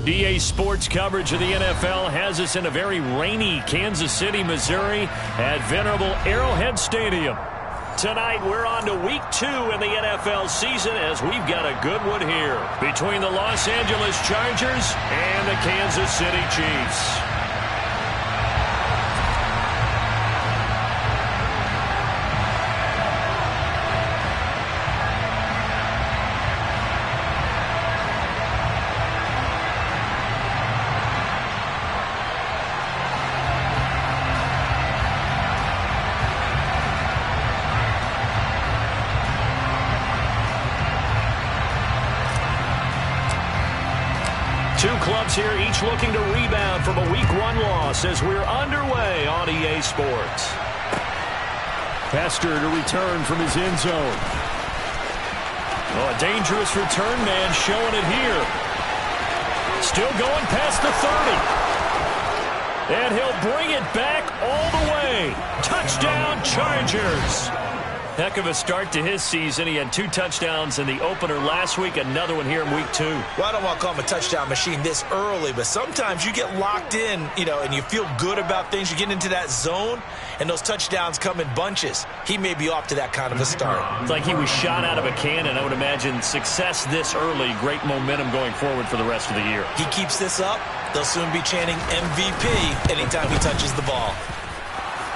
EA Sports coverage of the NFL has us in a very rainy Kansas City, Missouri at venerable Arrowhead Stadium. Tonight, we're on to week 2 in the NFL season as we've got a good one here between the Los Angeles Chargers and the Kansas City Chiefs. Two clubs here, each looking to rebound from a Week 1 loss as we're underway on EA Sports. Hester to return from his end zone. Oh, a dangerous return man showing it here. Still going past the 30. And he'll bring it back all the way. Touchdown, Chargers. Heck of a start to his season. He had 2 touchdowns in the opener last week, another one here in week 2. Well, I don't want to call him a touchdown machine this early, but sometimes you get locked in, and you feel good about things. You get into that zone, and those touchdowns come in bunches. He may be off to that kind of a start. It's like he was shot out of a cannon. I would imagine success this early, great momentum going forward for the rest of the year. He keeps this up, they'll soon be chanting MVP anytime he touches the ball.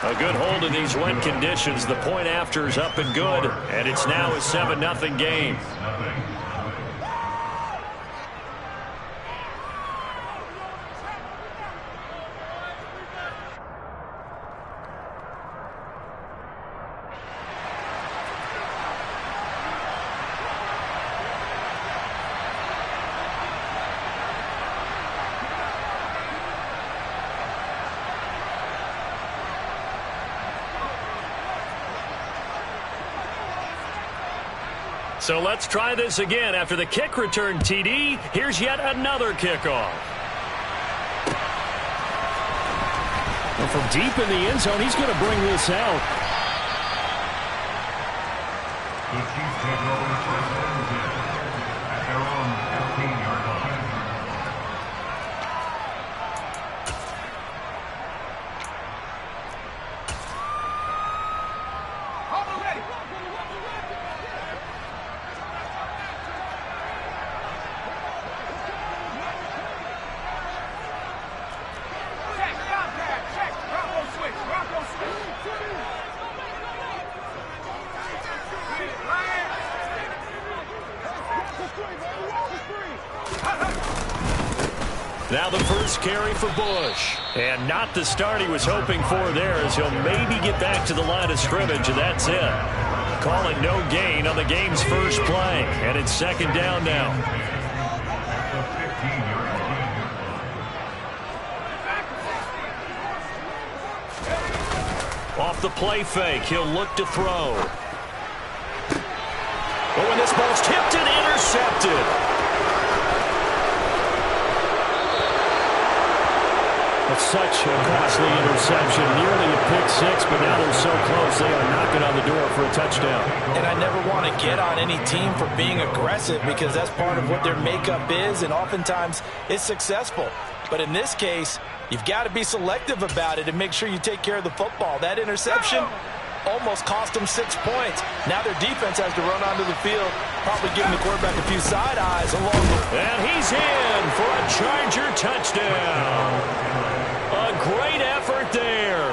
A good hold in these wet conditions. The point after is up and good, and it's now a 7-0 game. So let's try this again. After the kick return TD, here's yet another kickoff. Well, from deep in the end zone, he's going to bring this out. The Chiefs take over first and 10 at their own 15-yard line. Now the first carry for Bush. And not the start he was hoping for there, as he'll maybe get back to the line of scrimmage, and that's it. Call it no gain on the game's first play. And it's second down now. Off the play fake, he'll look to throw. Oh, and this ball's tipped and intercepted. It's such a costly interception, nearly a pick-6, but now they're so close they are knocking on the door for a touchdown. And I never want to get on any team for being aggressive because that's part of what their makeup is, and oftentimes it's successful. But in this case, you've got to be selective about it and make sure you take care of the football. That interception almost cost them 6 points. Now their defense has to run onto the field, probably giving the quarterback a few side eyes along the way. And he's in for a Charger touchdown. A great effort there.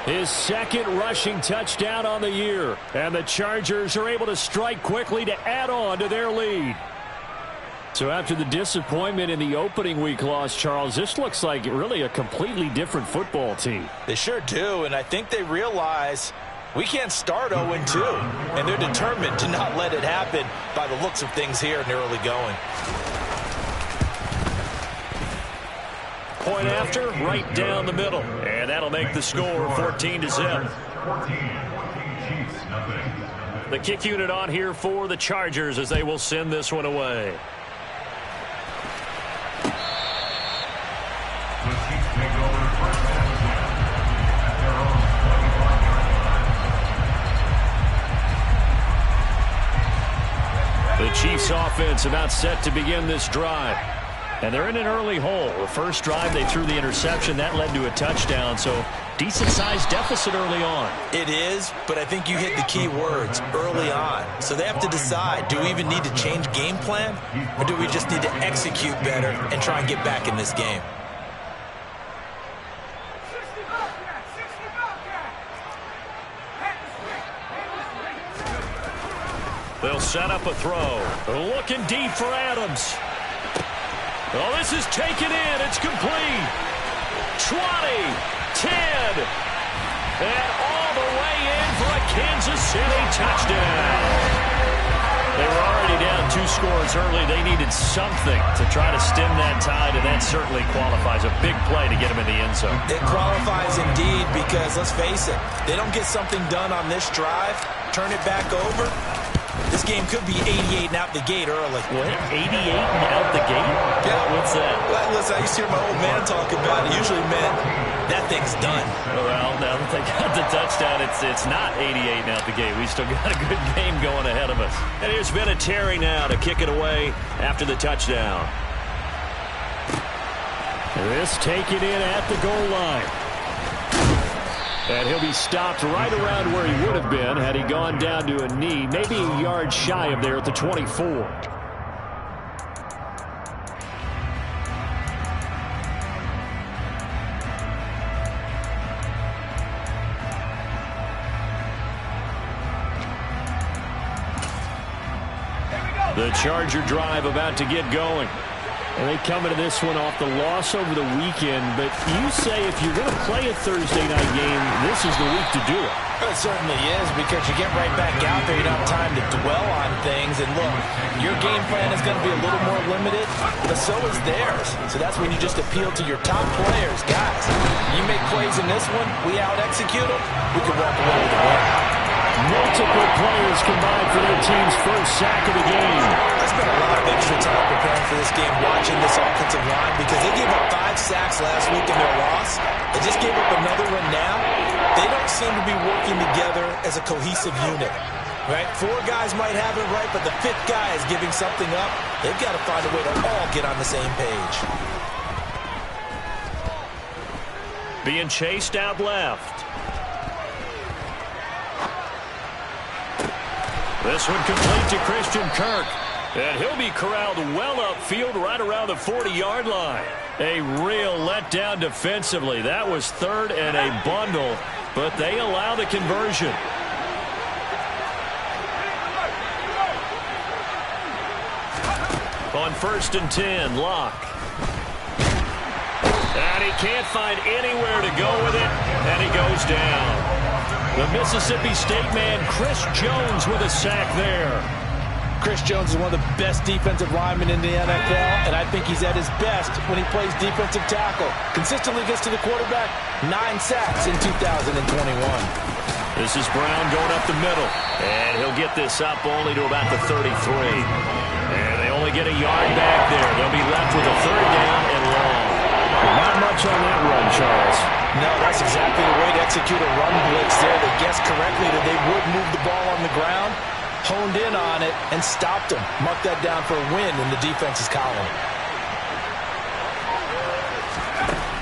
His second rushing touchdown on the year. And the Chargers are able to strike quickly to add on to their lead. So after the disappointment in the opening week loss, Charles, this looks like really a completely different football team. They sure do, and I think they realize we can't start 0-2, and they're determined to not let it happen by the looks of things here in the early going. Point after, right down the middle. And that'll make the score 14-0. The kick unit on here for the Chargers as they will send this one away. The Chiefs offense about set to begin this drive. And they're in an early hole. The first drive, they threw the interception. That led to a touchdown. So decent-sized deficit early on. It is, but I think you hit the key words, early on. So they have to decide, do we even need to change game plan? Or do we just need to execute better and try and get back in this game? They'll set up a throw. Looking deep for Adams. Oh, this is taken in. It's complete. 20, 10, and all the way in for a Kansas City touchdown. They were already down 2 scores early. They needed something to try to stem that tide, and that certainly qualifies. A big play to get them in the end zone. It qualifies indeed because, let's face it, they don't get something done on this drive, turn it back over. This game could be 88 and out the gate early. What? 88 and out the gate? Yeah. What's that? Well, listen, I used to hear my old man talk about it. Usually meant that thing's done. Well, now that they got the touchdown, it's not 88 and out the gate. We still got a good game going ahead of us. And here's Vinatieri now to kick it away after the touchdown. This taken in at the goal line. And he'll be stopped right around where he would have been had he gone down to a knee, maybe a yard shy of there at the 24. The Charger drive about to get going. And they come into this one off the loss over the weekend, but you say if you're going to play a Thursday night game, this is the week to do it. It certainly is, because you get right back out there. You don't have time to dwell on things. And look, your game plan is going to be a little more limited, but so is theirs. So that's when you just appeal to your top players. Guys, you make plays in this one, we out-execute them, we can walk away with a win. Multiple players combined for their team's first sack of the game. I spent a lot of extra time preparing for this game, watching this offensive line, because they gave up 5 sacks last week in their loss. They just gave up another one now. They don't seem to be working together as a cohesive unit. Right? 4 guys might have it right, but the 5th guy is giving something up. They've got to find a way to all get on the same page. Being chased out left. This one complete to Christian Kirk. And he'll be corralled well upfield right around the 40-yard line. A real letdown defensively. That was 3rd and a bundle, but they allow the conversion. On 1st and 10, Locke. And he can't find anywhere to go with it, and he goes down. The Mississippi State man, Chris Jones, with a sack there. Chris Jones is one of the best defensive linemen in the NFL, and I think he's at his best when he plays defensive tackle. Consistently gets to the quarterback, 9 sacks in 2021. This is Brown going up the middle, and he'll get this up only to about the 33. And they only get a yard back there. They'll be left with a 3rd down and long. Not much on that run, Charles. No, that's exactly the way to execute a run blitz there. They guessed correctly that they would move the ball on the ground, honed in on it, and stopped them. Mark that down for a win in the defense's column.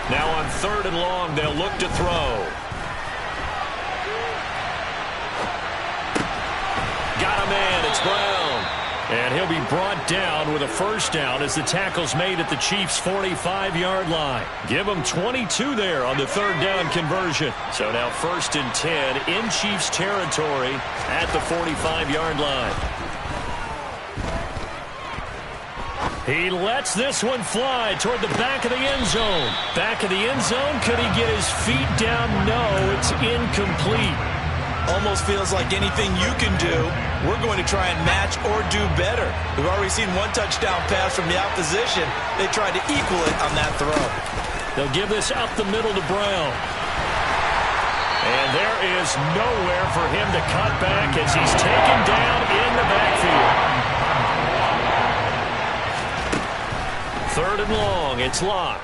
Now on 3rd and long, they'll look to throw. Got a man, it's Brown. And he'll be brought down with a 1st down as the tackle's made at the Chiefs' 45-yard line. Give them 22 there on the 3rd down conversion. So now 1st and 10 in Chiefs territory at the 45-yard line. He lets this one fly toward the back of the end zone. Back of the end zone, could he get his feet down? No, it's incomplete. Almost feels like anything you can do, we're going to try and match or do better. We've already seen 1 touchdown pass from the opposition. They tried to equal it on that throw. They'll give this up the middle to Brown. And there is nowhere for him to cut back as he's taken down in the backfield. 3rd and long, it's Locke.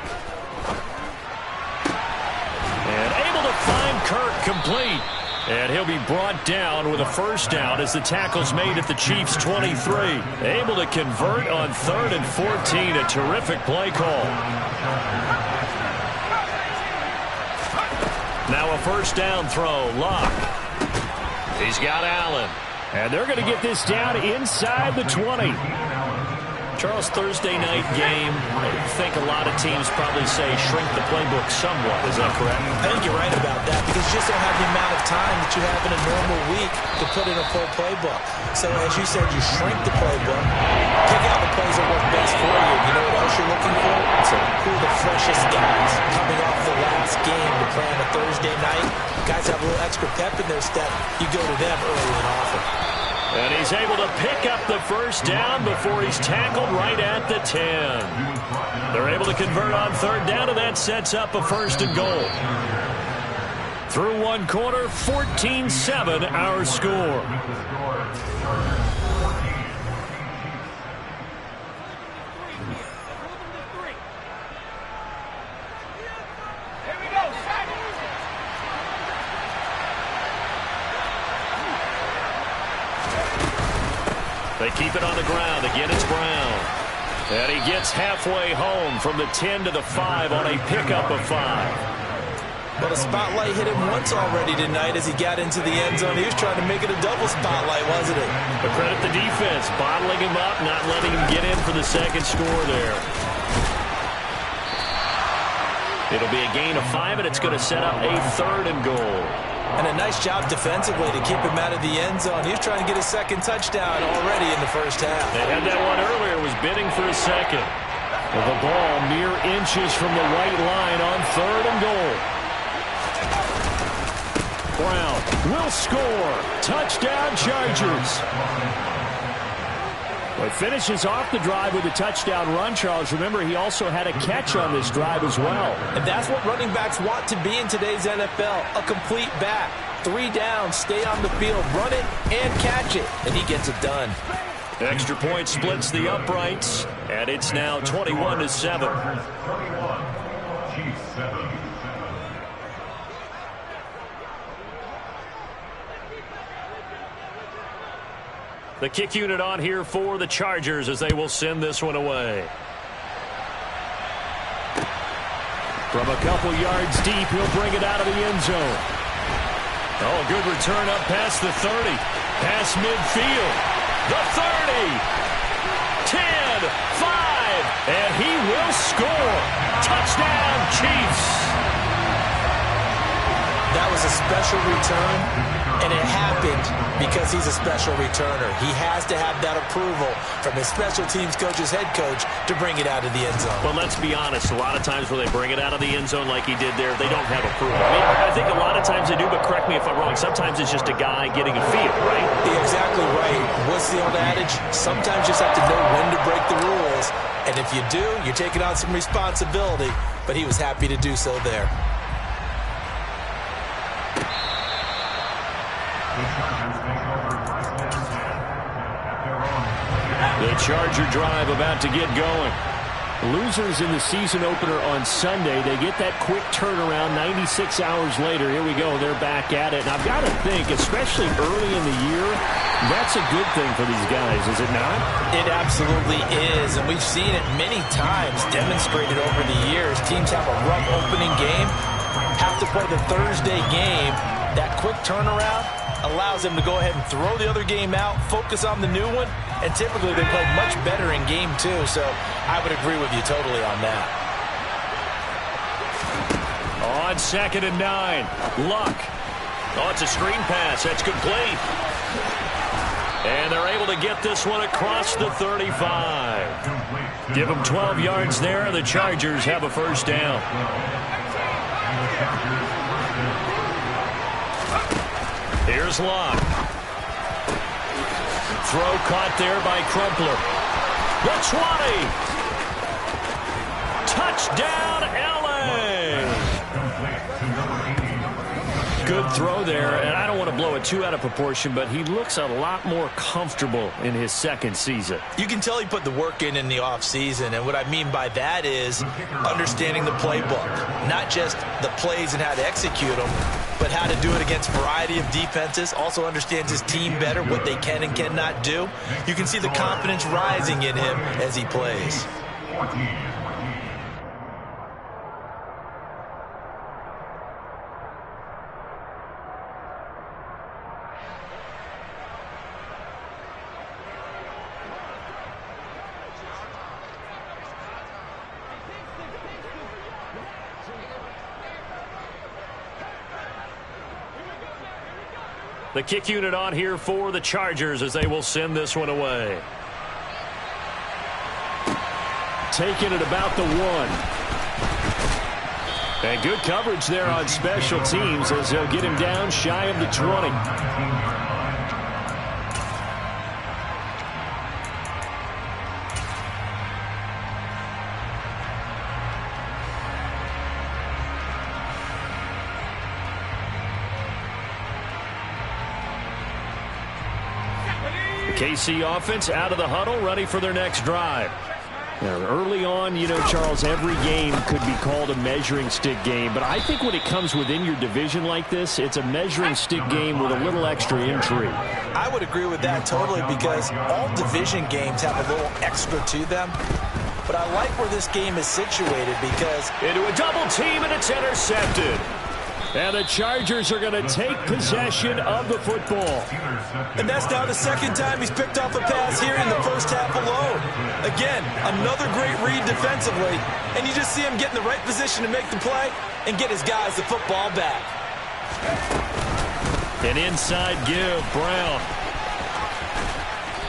And able to find Kirk complete. And he'll be brought down with a first down as the tackle's made at the Chiefs' 23. Able to convert on 3rd and 14. A terrific play call. Now a first down throw. Luck. He's got Allen. And they're going to get this down inside the 20. Charles, Thursday night game, I think a lot of teams probably say shrink the playbook somewhat. Is that correct? I think you're right about that because you just don't have the amount of time that you have in a normal week to put in a full playbook. So as you said, you shrink the playbook, pick out the plays that work best for you. You know what else you're looking for? So who are the freshest guys coming off the last game to play on a Thursday night? Guys have a little extra pep in their step. You go to them early and often. And he's able to pick up the first down before he's tackled right at the 10. They're able to convert on 3rd down, and that sets up a 1st and goal. Through 1 quarter, 14-7 our score. They keep it on the ground. Again, it's Brown. And he gets halfway home from the 10 to the 5 on a pickup of 5. Well, the spotlight hit him once already tonight as he got into the end zone. He was trying to make it a double spotlight, wasn't it? But credit the defense, bottling him up, not letting him get in for the second score there. It'll be a gain of 5, and it's going to set up a 3rd and goal. And a nice job defensively to keep him out of the end zone. He was trying to get his second touchdown already in the first half. They had that one earlier, was bidding for a second. With the ball mere inches from the white line on 3rd and goal. Brown will score. Touchdown, Chargers. Well, he finishes off the drive with a touchdown run, Charles. Remember, he also had a catch on this drive as well. And that's what running backs want to be in today's NFL, a complete back. 3 down, stay on the field, run it, and catch it. And he gets it done. Extra point splits the uprights, and it's now 21-7. Chiefs 7. The kick unit on here for the Chargers as they will send this one away. From a couple yards deep, he'll bring it out of the end zone. Oh, good return up past the 30. Past midfield. The 30. 10, 5, and he will score. Touchdown, Chiefs. That was a special return, and it happened because he's a special returner. He has to have that approval from his special teams coach's head coach to bring it out of the end zone. But let's be honest, a lot of times when they bring it out of the end zone like he did there, they don't have approval. I mean, I think a lot of times they do, but correct me if I'm wrong. Sometimes it's just a guy getting a feel, right? You're exactly right. What's the old adage? Sometimes you just have to know when to break the rules. And if you do, you're taking on some responsibility. But he was happy to do so there. The Charger drive about to get going. Losers in the season opener on Sunday. They get that quick turnaround 96 hours later. Here we go. They're back at it. And I've got to think, especially early in the year, that's a good thing for these guys, is it not? It absolutely is. And we've seen it many times demonstrated over the years. Teams have a rough opening game, have to play the Thursday game. That quick turnaround allows them to go ahead and throw the other game out, focus on the new one, and typically they play much better in game 2, so I would agree with you totally on that. On 2nd and 9, Luck. Oh, it's a screen pass. That's complete. And they're able to get this one across the 35. Give them 12 yards there, and the Chargers have a first down. Here's Luck. Throw caught there by Crumpler. The 20. Touchdown, LA. Good throw there, and I don't want to blow it too out of proportion, but he looks a lot more comfortable in his second season. You can tell he put the work in the offseason, and what I mean by that is understanding the playbook, not just the plays and how to execute them, but how to do it against a variety of defenses. Also understands his team better, what they can and cannot do. You can see the confidence rising in him as he plays. 14. The kick unit on here for the Chargers as they will send this one away. Taking it about the 1. And good coverage there on special teams as they'll get him down shy of the 20. KC offense out of the huddle, ready for their next drive. Now, early on, you know, Charles, every game could be called a measuring stick game. But I think when it comes within your division like this, it's a measuring stick game with a little extra intrigue. I would agree with that totally because all division games have a little extra to them. But I like where this game is situated because into a double team, and it's intercepted. And the Chargers are going to take possession of the football. And that's now the second time he's picked off a pass here in the first half alone. Again, another great read defensively. And you just see him get in the right position to make the play and get his guys the football back. An inside give, Brown.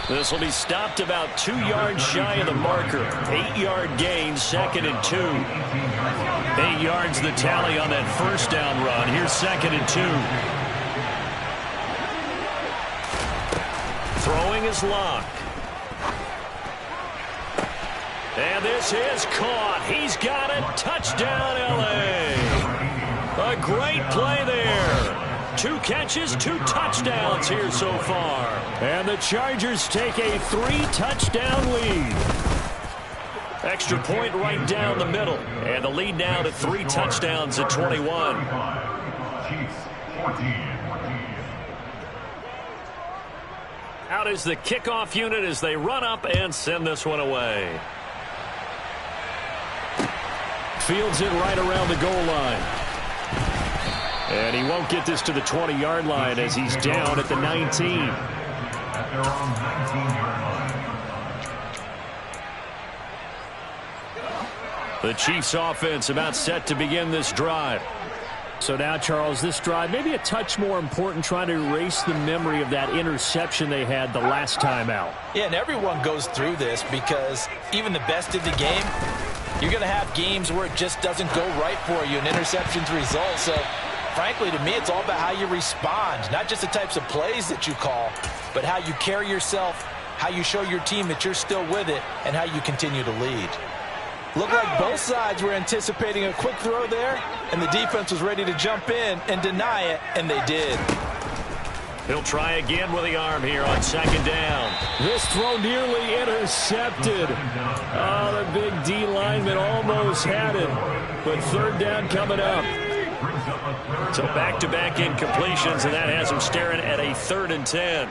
This will be stopped about 2 yards shy of the marker. 8-yard gain, 2nd and 2. 8 yards the tally on that first down run. Here's 2nd and 2. Throwing is Locke. And this is caught. He's got it. Touchdown, L.A. A great play there. 2 catches, 2 touchdowns here so far. And the Chargers take a 3-touchdown lead. Extra point right down the middle. And the lead now to 3 touchdowns at 21. Chiefs 14. Out is the kickoff unit as they run up and send this one away. Fields it right around the goal line. And he won't get this to the 20-yard line as he's down at the 19. At their own 19-yard line. The Chiefs offense about set to begin this drive. So now, Charles, this drive maybe a touch more important, trying to erase the memory of that interception they had the last time out. Yeah, and everyone goes through this because even the best of the game, you're going to have games where it just doesn't go right for you, and interceptions result. So, frankly, to me, it's all about how you respond, not just the types of plays that you call, but how you carry yourself, how you show your team that you're still with it, and how you continue to lead. Looked like both sides were anticipating a quick throw there, and the defense was ready to jump in and deny it, and they did. He'll try again with the arm here on 2nd down. This throw nearly intercepted. Oh, the big D lineman almost had it, but 3rd down coming up. So back-to-back incompletions, and that has him staring at a 3rd and 10.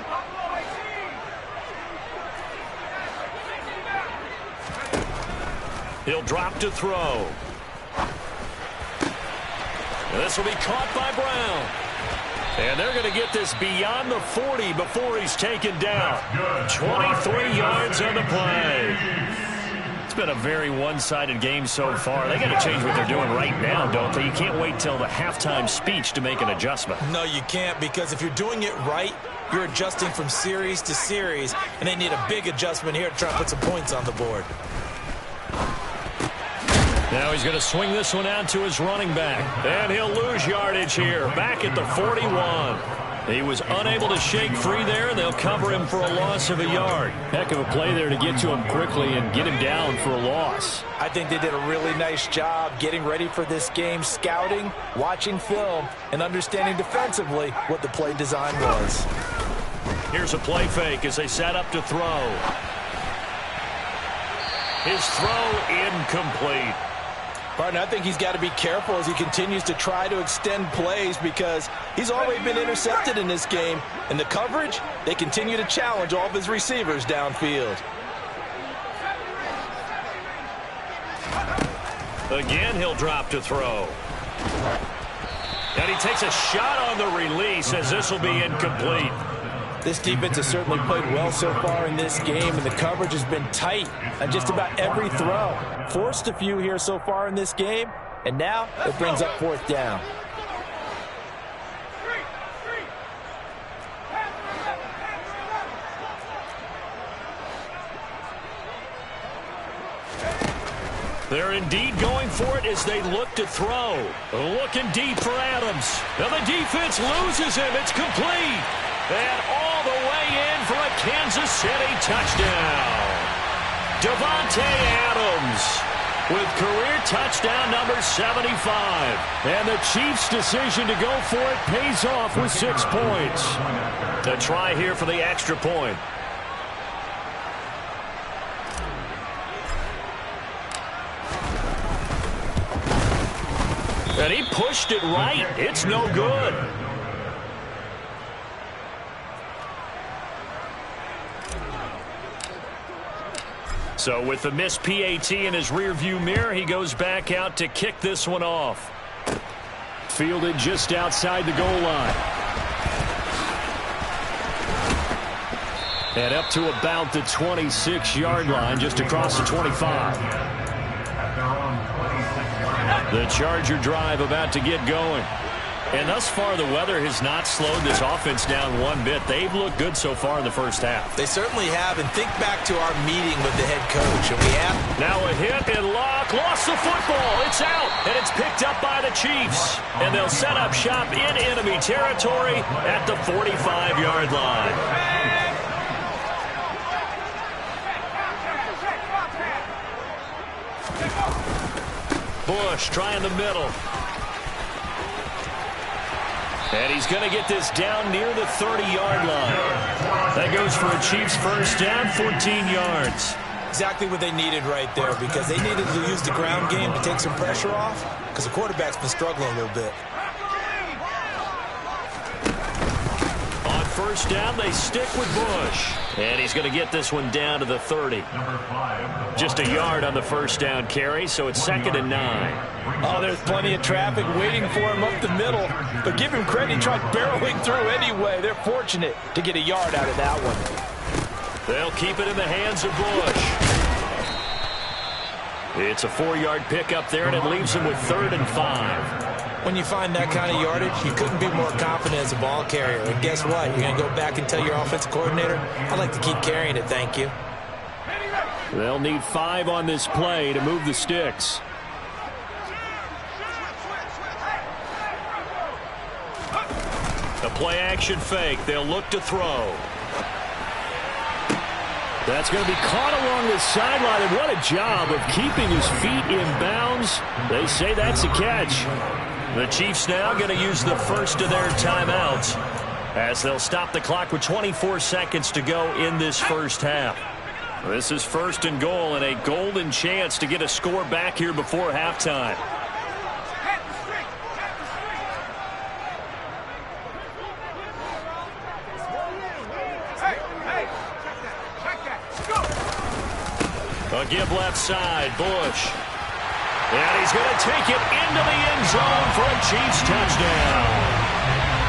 He'll drop to throw. This will be caught by Brown. And they're going to get this beyond the 40 before he's taken down. 23 yards on the play. It's been a very one-sided game so far. They got to change what they're doing right now, don't they? You can't wait till the halftime speech to make an adjustment. No, you can't, because if you're doing it right, you're adjusting from series to series, and they need a big adjustment here to try to put some points on the board. Now he's going to swing this one out to his running back. And he'll lose yardage here. Back at the 41. He was unable to shake free there, and they'll cover him for a loss of a yard. Heck of a play there to get to him quickly and get him down for a loss. I think they did a really nice job getting ready for this game, scouting, watching film, and understanding defensively what the play design was. Here's a play fake as they set up to throw. His throw incomplete. Partner, I think he's got to be careful as he continues to try to extend plays because he's already been intercepted in this game. And the coverage, they continue to challenge all of his receivers downfield. Again, he'll drop to throw. And he takes a shot on the release as this will be incomplete. This defense has certainly played well so far in this game, and the coverage has been tight on just about every throw. Forced a few here so far in this game, and now it brings up fourth down. They're indeed going for it as they look to throw. Looking deep for Adams. And the defense loses him. It's complete. And all the way in for a Kansas City touchdown. Davante Adams with career touchdown number 75. And the Chiefs' decision to go for it pays off with 6 points. The try here for the extra point. And he pushed it right. It's no good. So with the missed PAT in his rearview mirror, he goes back out to kick this one off. Fielded just outside the goal line. And up to about the 26-yard line, just across the 25. The Charger drive about to get going. And thus far, the weather has not slowed this offense down one bit. They've looked good so far in the first half. They certainly have, and think back to our meeting with the head coach. And we have now a hit and Locke lost the football. It's out, and it's picked up by the Chiefs. And they'll set up shop in enemy territory at the 45-yard line. Bush trying the middle. And he's going to get this down near the 30-yard line. That goes for a Chiefs first down, 14 yards. Exactly what they needed right there, because they needed to use the ground game to take some pressure off, because the quarterback's been struggling a little bit. On first down, they stick with Bush. And he's going to get this one down to the 30. Just a yard on the first down carry, so it's 2nd and 9. Oh, there's plenty of traffic waiting for him up the middle. But give him credit, he tried barreling through anyway. They're fortunate to get a yard out of that one. They'll keep it in the hands of Bush. It's a 4-yard pickup there, and it leaves him with 3rd and 5. When you find that kind of yardage, you couldn't be more confident as a ball carrier. And guess what? You're going to go back and tell your offensive coordinator, I'd like to keep carrying it, thank you. They'll need 5 on this play to move the sticks. A play-action fake. They'll look to throw. That's going to be caught along the sideline, and what a job of keeping his feet in bounds. They say that's a catch. The Chiefs now going to use the first of their timeouts as they'll stop the clock with 24 seconds to go in this first half. This is 1st and goal and a golden chance to get a score back here before halftime. A give left side, Bush. And he's going to take it into the end zone for a Chiefs touchdown.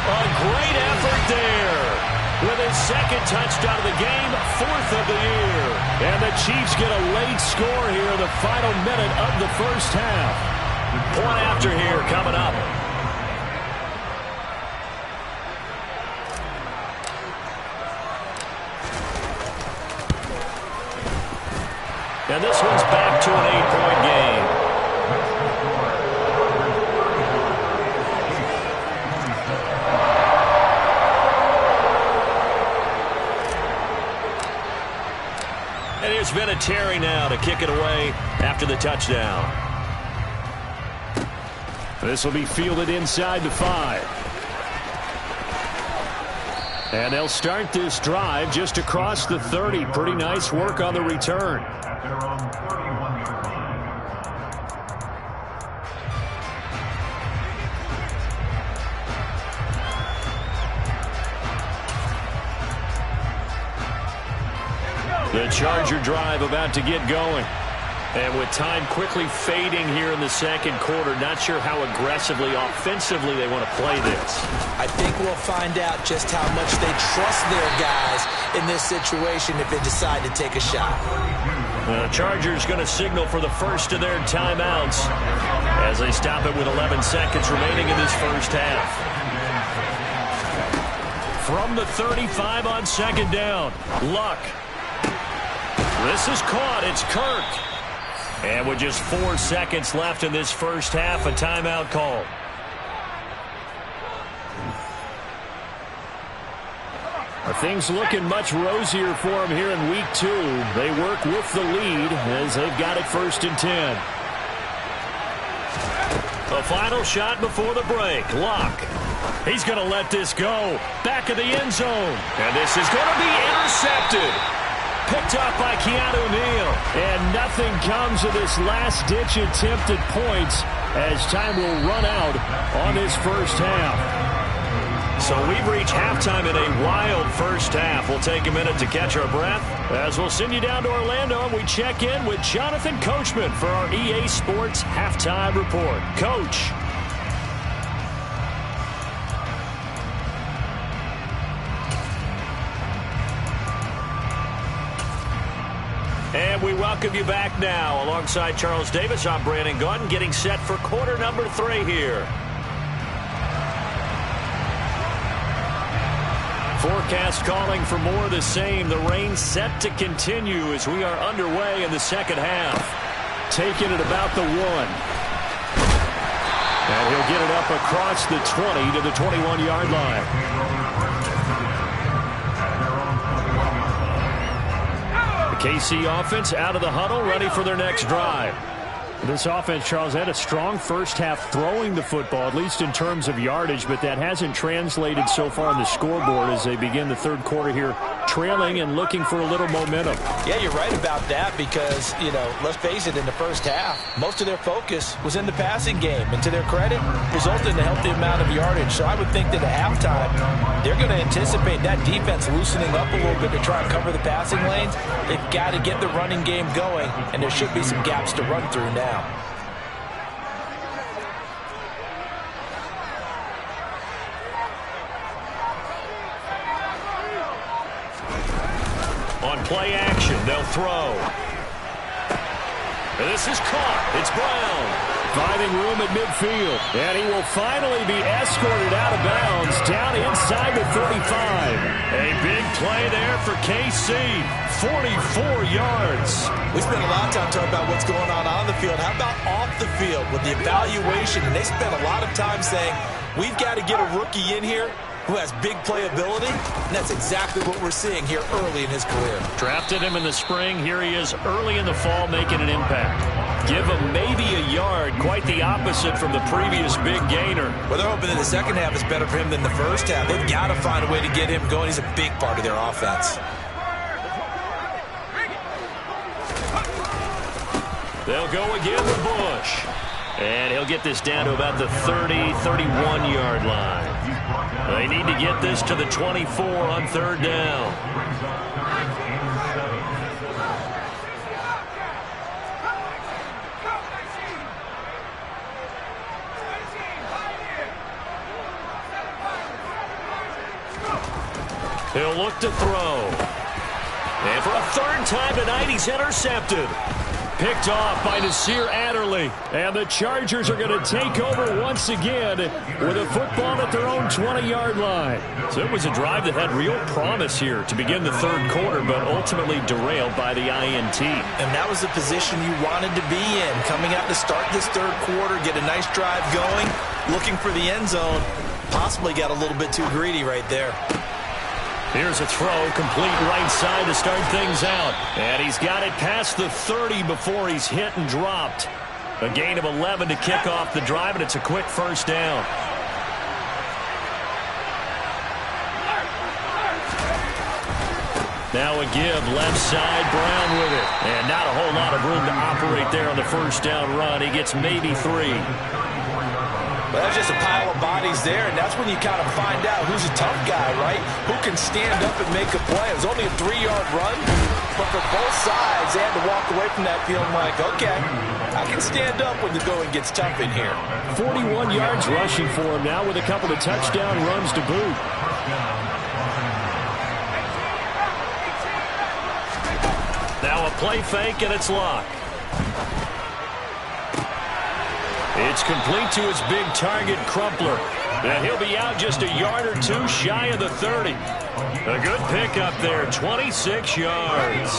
A great effort there. With his 2nd touchdown of the game, 4th of the year. And the Chiefs get a late score here in the final minute of the first half. Point after here coming up. And this one's back to an 8-point game. And here's Vinatieri now to kick it away after the touchdown. This will be fielded inside the 5. And they'll start this drive just across the 30. Pretty nice work on the return. The Charger drive about to get going. And with time quickly fading here in the second quarter, not sure how aggressively, offensively they want to play this. I think we'll find out just how much they trust their guys in this situation if they decide to take a shot. The Chargers going to signal for the first of their timeouts as they stop it with 11 seconds remaining in this first half. From the 35 on second down, Luck. This is caught. It's Kirk. And with just 4 seconds left in this first half, a timeout call. Are things looking much rosier for them here in week 2? They work with the lead as they've got it 1st and 10. A final shot before the break. Luck. He's going to let this go. Back of the end zone. And this is going to be intercepted. Picked up by Keanu Neal. And nothing comes of this last-ditch attempt at points as time will run out on this first half. So we've reached halftime in a wild first half. We'll take a minute to catch our breath as we'll send you down to Orlando and we check in with Jonathan Coachman for our EA Sports Halftime Report. Coach. And we welcome you back now. Alongside Charles Davis, I'm Brandon Gaudin, getting set for quarter number 3 here. Forecast calling for more of the same. The rain set to continue as we are underway in the second half. Taking it about the 1. And he'll get it up across the 20 to the 21-yard line. KC offense out of the huddle, ready for their next drive. This offense, Charles, had a strong first half throwing the football, at least in terms of yardage, but that hasn't translated so far on the scoreboard as they begin the third quarter here, trailing and looking for a little momentum. Yeah, you're right about that because, let's face it, in the first half, most of their focus was in the passing game. And to their credit, resulted in a healthy amount of yardage. So I would think that at halftime, they're going to anticipate that defense loosening up a little bit to try and cover the passing lanes. They've got to get the running game going, and there should be some gaps to run through now. On play action, they'll throw. This is caught. It's Brown. Finding room at midfield. And he will finally be escorted out of bounds down inside the 35. A big play there for KC. 44 yards. We spent a lot of time talking about what's going on the field. How about off the field with the evaluation? And they spent a lot of time saying, we've got to get a rookie in here who has big playability, and that's exactly what we're seeing here early in his career. Drafted him in the spring. Here he is early in the fall making an impact. Give him maybe a yard, quite the opposite from the previous big gainer. Well, they're hoping that the second half is better for him than the first half. They've got to find a way to get him going. He's a big part of their offense. They'll go again with Bush. And he'll get this down to about the 30, 31-yard line. They need to get this to the 24 on third down. He'll look to throw. And for a third time tonight, he's intercepted. Picked off by Nasir Adderley. And the Chargers are going to take over once again with a football at their own 20-yard line. So it was a drive that had real promise here to begin the third quarter, but ultimately derailed by the INT. And that was the position you wanted to be in. Coming out to start this third quarter, get a nice drive going, looking for the end zone. Possibly got a little bit too greedy right there. Here's a throw, complete right side to start things out. And he's got it past the 30 before he's hit and dropped. A gain of 11 to kick off the drive, and it's a quick first down. Now a give, left side, Brown with it. And not a whole lot of room to operate there on the first down run. He gets maybe 3. Well, that's just a pile of bodies there, and that's when you kind of find out who's a tough guy, right? Who can stand up and make a play. It was only a 3-yard run, But for both sides, they had to walk away from that feeling like, okay, I can stand up when the going gets tough in here. 41 yards rushing for him now with a couple of touchdown runs to boot. Now a play fake, and it's locked. It's complete to his big target, Crumpler. And he'll be out just a yard or two shy of the 30. A good pickup there, 26 yards.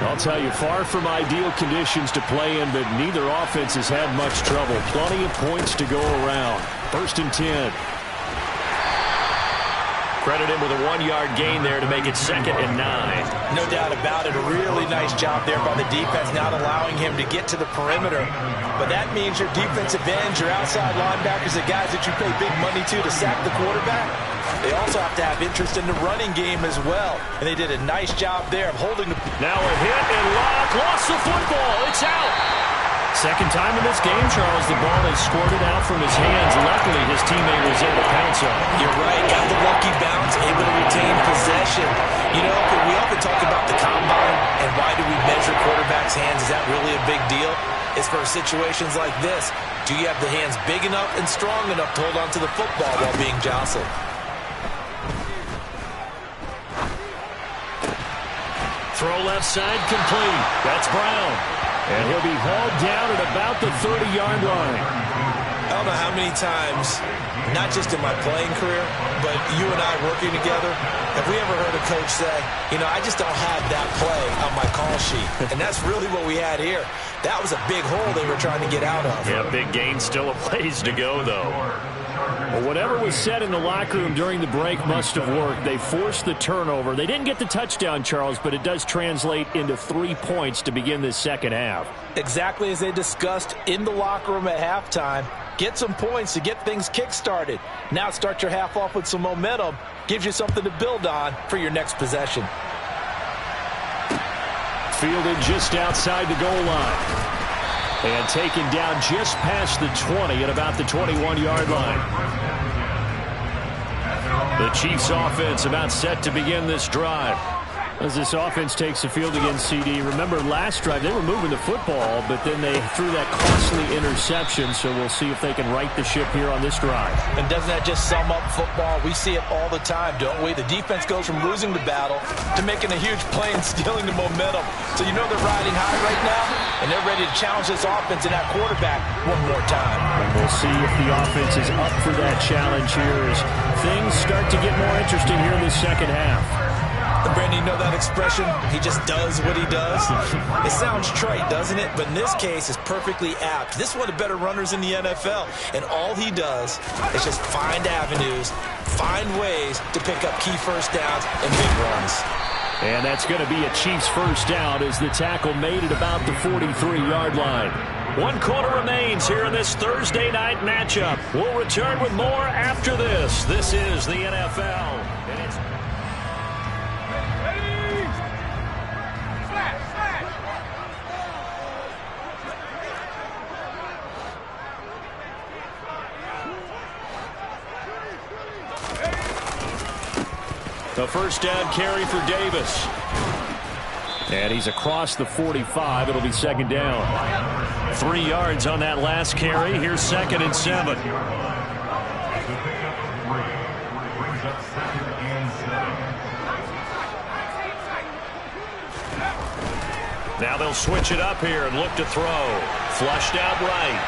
I'll tell you, far from ideal conditions to play in, but neither offense has had much trouble. Plenty of points to go around. 1st and 10. Credit him with a 1-yard gain there to make it 2nd and 9. No doubt about it. A really nice job there by the defense, not allowing him to get to the perimeter. But that means your defensive ends, your outside linebackers, the guys that you pay big money to sack the quarterback, they also have to have interest in the running game as well. And they did a nice job there of holding the... Now a hit and Locke lost the football. It's out. Second time in this game, Charles, the ball has squirted out from his hands. Luckily, his teammate was able to pounce on it. You're right. Got the lucky bounce, able to retain possession. You know, we often talk about the combine and why do we measure quarterbacks' hands? Is that really a big deal? It's for situations like this. Do you have the hands big enough and strong enough to hold on to the football while being jostled? Throw left side complete. That's Brown. And he'll be hauled down at about the 30-yard line. I don't know how many times, not just in my playing career, but you and I working together, have we ever heard a coach say, you know, I just don't have that play on my call sheet. And that's really what we had here. That was a big hole they were trying to get out of. Yeah, big gain, still a ways to go, though. Well, whatever was said in the locker room during the break must have worked. They forced the turnover. They didn't get the touchdown, Charles, but it does translate into 3 points to begin this second half. Exactly as they discussed in the locker room at halftime. Get some points to get things kick-started. Now start your half off with some momentum. Gives you something to build on for your next possession. Fielded just outside the goal line. And taken down just past the 20 at about the 21-yard line. The Chiefs offense about set to begin this drive. As this offense takes the field against CD, remember last drive they were moving the football, but then they threw that costly interception, so we'll see if they can right the ship here on this drive. And doesn't that just sum up football? We see it all the time, don't we? The defense goes from losing the battle to making a huge play and stealing the momentum. So you know they're riding high right now, and they're ready to challenge this offense and that quarterback one more time. And we'll see if the offense is up for that challenge here as things start to get more interesting here in the second half. And Brandon, you know that expression? He just does what he does. It sounds trite, doesn't it? But in this case, it's perfectly apt. This is one of the better runners in the NFL. And all he does is just find avenues, find ways to pick up key first downs and big runs. And that's going to be a Chiefs first down as the tackle made at about the 43-yard line. 1 quarter remains here in this Thursday night matchup. We'll return with more after this. This is the NFL. And it's the first down carry for Davis. And he's across the 45. It'll be second down. 3 yards on that last carry. Here's 2nd and 7. Now they'll switch it up here and look to throw. Flushed out right.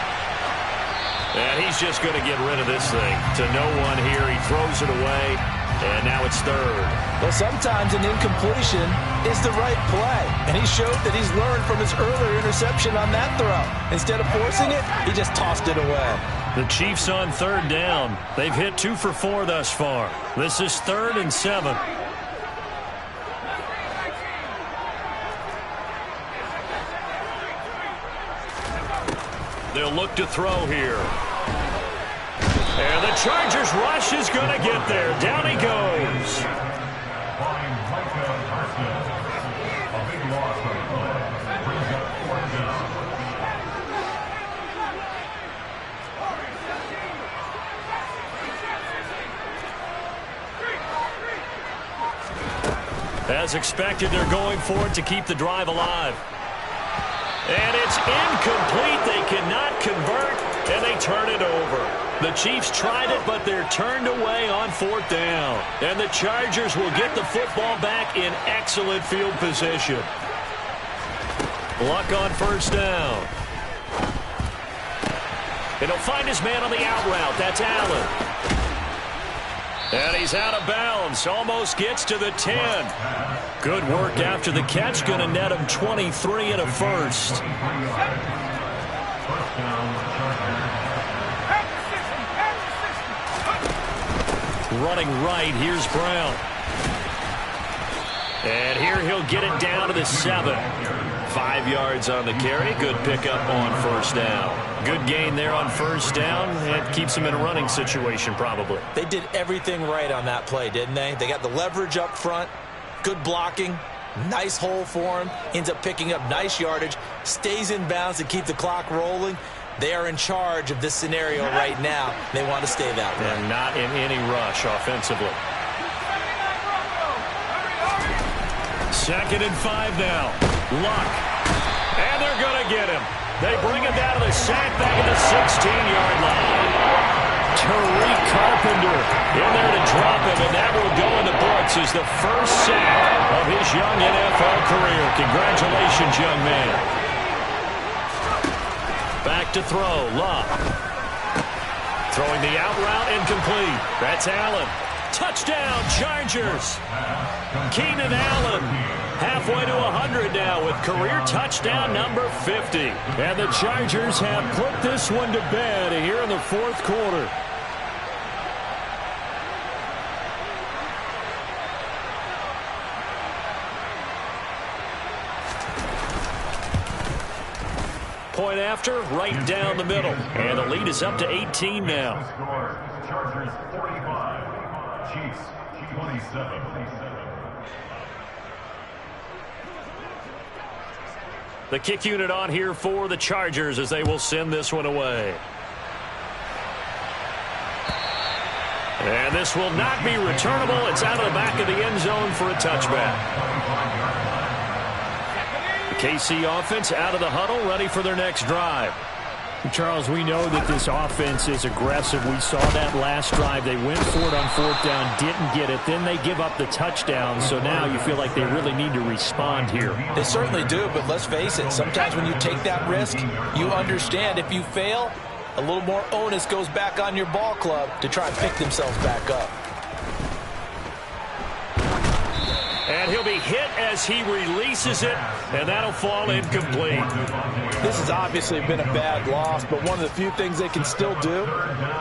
And he's just going to get rid of this thing. To no one here. He throws it away. And now it's 3rd. Well, sometimes an incompletion is the right play. And he showed that he's learned from his earlier interception on that throw. Instead of forcing it, he just tossed it away. The Chiefs on 3rd down. They've hit 2 for 4 thus far. This is 3rd and 7. They'll look to throw here. And the Chargers rush is going to get there. Down he goes. As expected, they're going for it to keep the drive alive. And it's incomplete. They cannot convert, and they turn it over. The Chiefs tried it, but they're turned away on 4th down. And the Chargers will get the football back in excellent field position. Luck on 1st down. And he'll find his man on the out route. That's Allen. And he's out of bounds. Almost gets to the 10. Good work after the catch. Going to net him 23 and a first. Running right, here's Brown. And here he'll get it down to the 7. 5 yards on the carry. Good pickup on 1st down. Good gain there on 1st down. It keeps him in a running situation probably. They did everything right on that play, didn't they? They got the leverage up front. Good blocking. Nice hole for him. Ends up picking up nice yardage. Stays in bounds to keep the clock rolling. They are in charge of this scenario right now. They want to stay that way. And not in any rush offensively. 2nd and 5 now. Luck. And they're going to get him. They bring him down to the sack back at the 16-yard line. Tariq Carpenter in there to drop him, and that will go in the books as the first sack of his young NFL career. Congratulations, young man. Back to throw. Luck. Throwing the out route incomplete. That's Allen. Touchdown, Chargers. Keenan Allen halfway to 100 now with career touchdown number 50. And the Chargers have put this one to bed here in the 4th quarter. Point after, right down the middle. And the lead is up to 18 now. Chargers 45, Chiefs 27. The kick unit on here for the Chargers as they will send this one away. And this will not be returnable. It's out of the back of the end zone for a touchback. The KC offense out of the huddle, ready for their next drive. Charles, we know that this offense is aggressive. We saw that last drive. They went for it on 4th down, didn't get it. Then they give up the touchdown. So now you feel like they really need to respond here. They certainly do, but let's face it. Sometimes when you take that risk, you understand if you fail, a little more onus goes back on your ball club to try and pick themselves back up. And he'll be hit as he releases it, and that'll fall incomplete. This has obviously been a bad loss, but one of the few things they can still do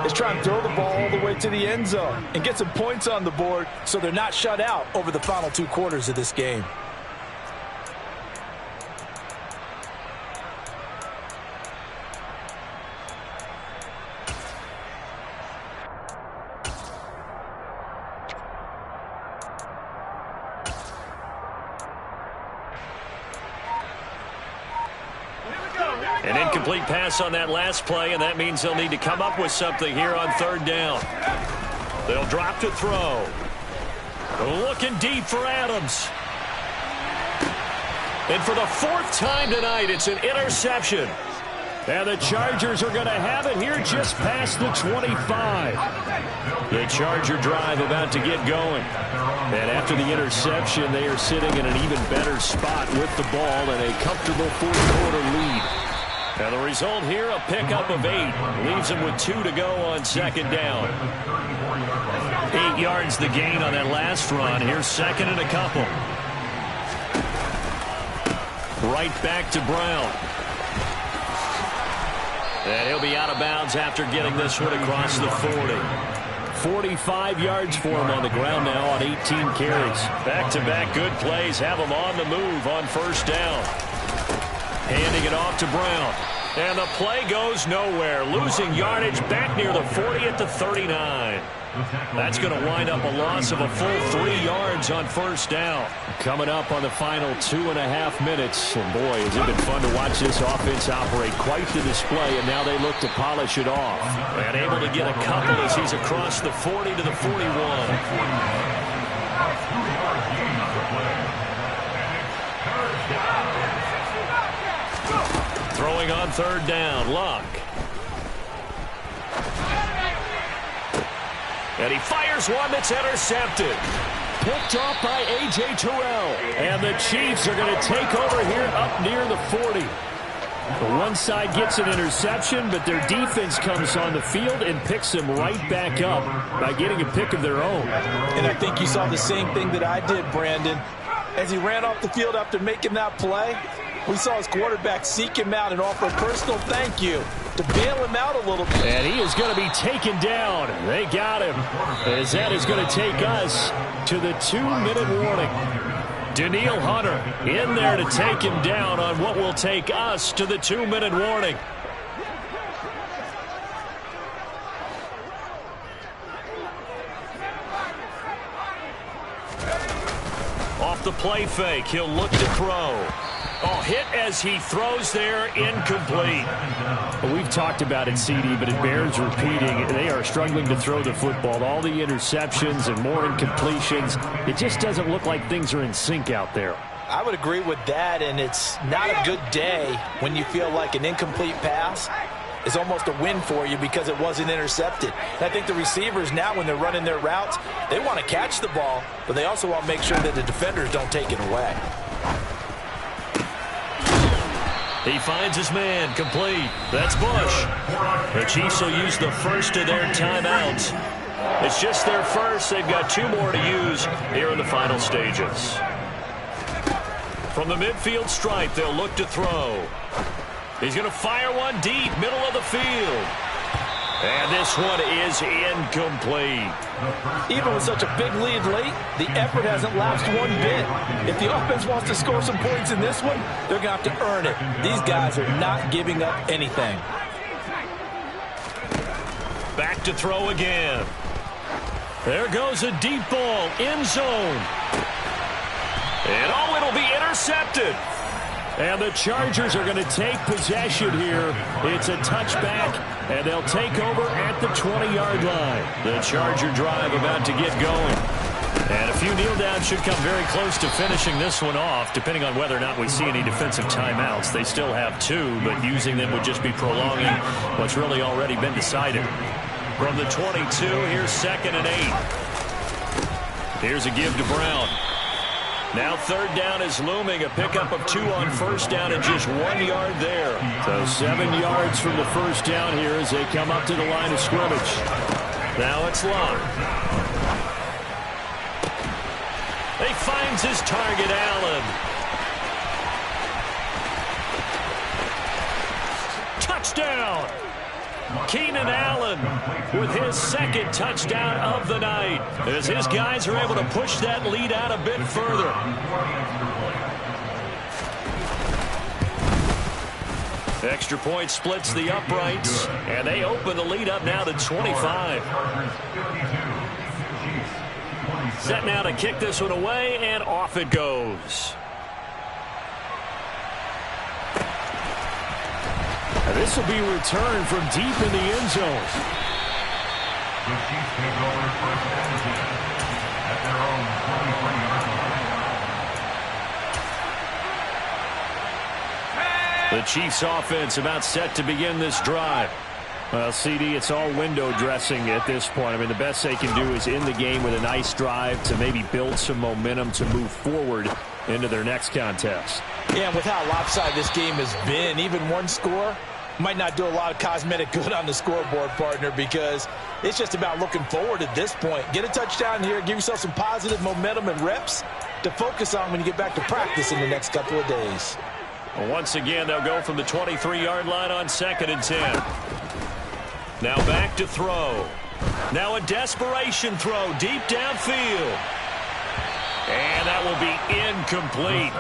is try and throw the ball all the way to the end zone and get some points on the board so they're not shut out over the final 2 quarters of this game. An incomplete pass on that last play, and that means they'll need to come up with something here on 3rd down. They'll drop to throw. Looking deep for Adams. And for the 4th time tonight, it's an interception. And the Chargers are going to have it here just past the 25. The Charger drive about to get going. And after the interception, they are sitting in an even better spot with the ball and a comfortable 4th quarter lead. And the result here, a pickup of 8. Leaves them with 2 to go on 2nd down. 8 yards the gain on that last run. Here's 2nd and a couple. Right back to Brown. And he'll be out of bounds after getting this one across the 40. 45 yards for him on the ground now on 18 carries. Back-to-back good plays have him on the move on 1st down. Handing it off to Brown. And the play goes nowhere. Losing yardage back near the 40 at the 39. That's going to wind up a loss of a full 3 yards on 1st down. Coming up on the final 2.5 minutes. And boy, has it been fun to watch this offense operate. Quite the display, and now they look to polish it off. And able to get a couple as he's across the 40 to the 41. Throwing on third down, Luck. And he fires one that's intercepted. Picked off by A.J. Terrell. And the Chiefs are going to take over here up near the 40. The one side gets an interception, but their defense comes on the field and picks them right back up by getting a pick of their own. And I think you saw the same thing that I did, Brandon. As he ran off the field after making that play, we saw his quarterback seek him out and offer a personal thank you to bail him out a little bit. And he is going to be taken down. They got him. As that is going to take us to the 2-minute warning. Danielle Hunter in there to take him down on what will take us to the 2-minute warning. Off the play fake, he'll look to throw. Oh, hit as he throws there, incomplete. Well, we've talked about it, CD, but it bears repeating. They are struggling to throw the football. All the interceptions and more incompletions. It just doesn't look like things are in sync out there. I would agree with that, and it's not a good day when you feel like an incomplete pass is almost a win for you because it wasn't intercepted. And I think the receivers now, when they're running their routes, they want to catch the ball, but they also want to make sure that the defenders don't take it away. He finds his man, complete. That's Bush. The Chiefs will use the first of their timeouts. It's just their first. They've got 2 more to use here in the final stages. From the midfield stripe, they'll look to throw. He's going to fire one deep, middle of the field. And this one is incomplete. Even with such a big lead late, the effort hasn't lapsed one bit. If the offense wants to score some points in this one, they're going to have to earn it. These guys are not giving up anything. Back to throw again. There goes a deep ball, end zone. And oh, it'll be intercepted. And the Chargers are going to take possession here. It's a touchback, and they'll take over at the 20-yard line. The Charger drive about to get going. And a few kneel downs should come very close to finishing this one off, depending on whether or not we see any defensive timeouts. They still have 2, but using them would just be prolonging what's really already been decided. From the 22, here's 2nd and 8. Here's a give to Brown. Now 3rd down is looming. A pickup of 2 on 1st down and just 1 yard there. So 7 yards from the first down here as they come up to the line of scrimmage. Now it's Luck. He finds his target, Allen. Touchdown! Keenan Allen with his 2nd touchdown of the night as his guys are able to push that lead out a bit further. Extra point splits the uprights, and they open the lead up now to 25. Set now to kick this one away, and off it goes. This will be returned from deep in the end zone. The Chiefs take over first and 10 at their own 23-yard line. The Chiefs offense about set to begin this drive. Well, CD, it's all window dressing at this point. I mean, the best they can do is in the game with a nice drive to maybe build some momentum to move forward into their next contest. Yeah, and with how lopsided this game has been, even one score might not do a lot of cosmetic good on the scoreboard, partner, because it's just about looking forward at this point. Get a touchdown here, give yourself some positive momentum and reps to focus on when you get back to practice in the next couple of days. Well, once again, they'll go from the 23-yard line on 2nd and 10. Now back to throw. Now a desperation throw deep downfield. And that will be incomplete.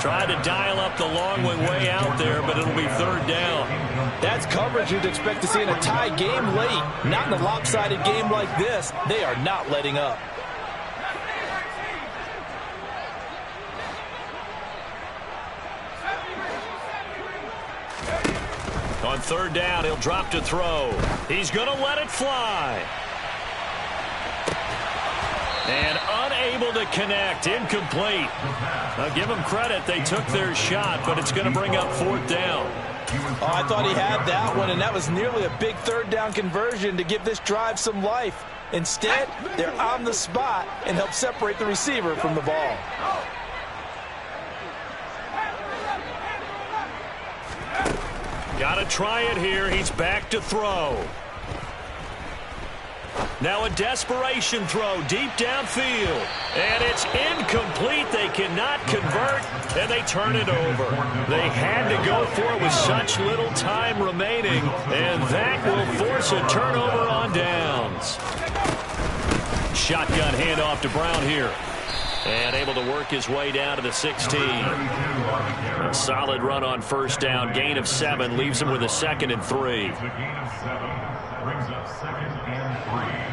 Tried to dial up the long way out there, but it'll be 3rd down. That's coverage you'd expect to see in a tie game late. Not in a lopsided game like this. They are not letting up. On 3rd down, he'll drop to throw. He's going to let it fly. And unable unable to connect. Incomplete. Now give them credit. They took their shot, but it's going to bring up 4th down. Oh, I thought he had that one, and that was nearly a big 3rd down conversion to give this drive some life. Instead, they're on the spot and help separate the receiver from the ball. Got to try it here. He's back to throw. Now a desperation throw deep downfield. And it's incomplete. They cannot convert, and they turn it over. They had to go for it with such little time remaining, and that will force a turnover on downs. Shotgun handoff to Brown here. And able to work his way down to the 16. A solid run on 1st down. Gain of 7 leaves him with a 2nd and 3. The gain of 7 brings up 2nd and 3.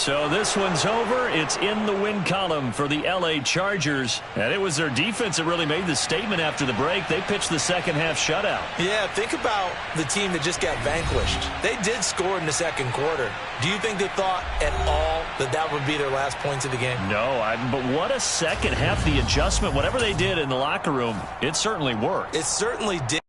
So this one's over. It's in the win column for the L.A. Chargers. And it was their defense that really made the statement after the break. They pitched the second half shutout. Yeah, think about the team that just got vanquished. They did score in the 2nd quarter. Do you think they thought at all that that would be their last points of the game? No, but what a second half. The adjustment, whatever they did in the locker room, it certainly worked. It certainly did.